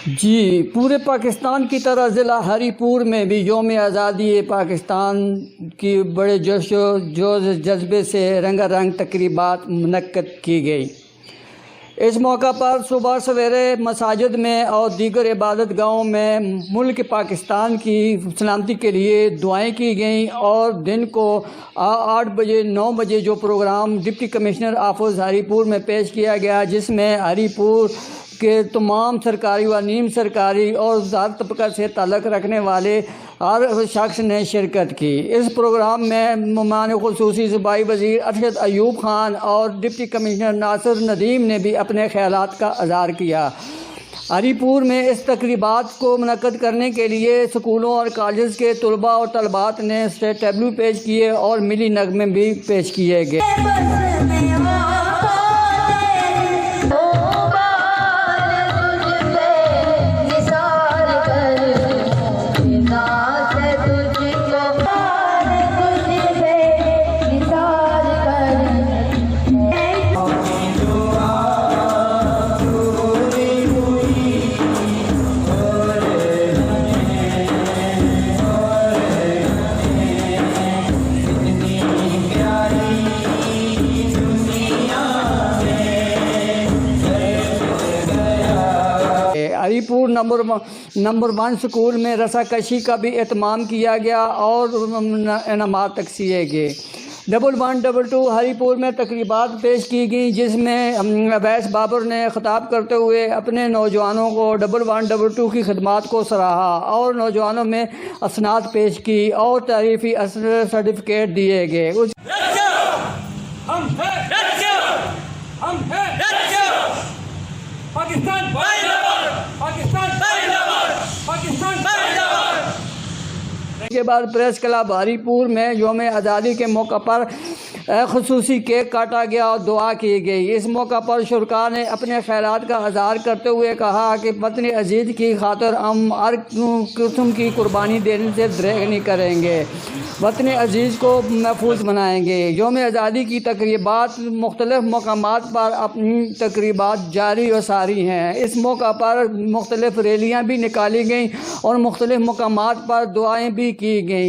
جی، پورے پاکستان کی طرح ضلع ہری پور میں بھی یوم آزادی پاکستان کی بڑے جوش و جذبے سے رنگا رنگ تقریبات منعقد کی گئی۔ اس موقع پر صبح سویرے مساجد میں اور دیگر عبادت گاہوں میں ملک پاکستان کی سلامتی کے لیے دعائیں کی گئیں اور دن کو 8 بجے 9 بجے جو پروگرام ڈپٹی کمشنر آفس ہری پور میں پیش کیا گیا، جس میں ہری پور کے تمام سرکاری و نیم سرکاری اور ذات طبقہ سے تعلق رکھنے والے ہر شخص نے شرکت کی۔ اس پروگرام میں مہمان خصوصی صوبائی وزیر ارشد ایوب خان اور ڈپٹی کمشنر ناصر ندیم نے بھی اپنے خیالات کا اظہار کیا۔ ہری پور میں اس تقریبات کو منعقد کرنے کے لیے اسکولوں اور کالجز کے طلباء اور طالبات نے اسٹیج ٹیبلو پیش کیے اور ملی نغمے بھی پیش کیے گئے۔ ہری پور نمبر 1 سکول میں رسا کشی کا بھی اہتمام کیا گیا اور انعامات تقسیم گئے۔ 1122 ہری پور میں تقریبات پیش کی گئیں، جس میں اویس بابر نے خطاب کرتے ہوئے اپنے نوجوانوں کو 1122 کی خدمات کو سراہا اور نوجوانوں میں اسناد پیش کی اور تعریفی سرٹیفکیٹ دیے گئے۔ کے بعد پریس کلب ہری پور میں یوم آزادی کے موقع پر خصوصی کیک کاٹا گیا اور دعا کی گئی۔ اس موقع پر شرکاء نے اپنے خیالات کا اظہار کرتے ہوئے کہا کہ وطن عزیز کی خاطر ہم ہر قسم کی قربانی دینے سے دریغ نہیں کریں گے، وطن عزیز کو محفوظ بنائیں گے۔ یوم آزادی کی تقریبات مختلف مقامات پر اپنی تقریبات جاری و ساری ہیں۔ اس موقع پر مختلف ریلیاں بھی نکالی گئیں اور مختلف مقامات پر دعائیں بھی کی گئیں۔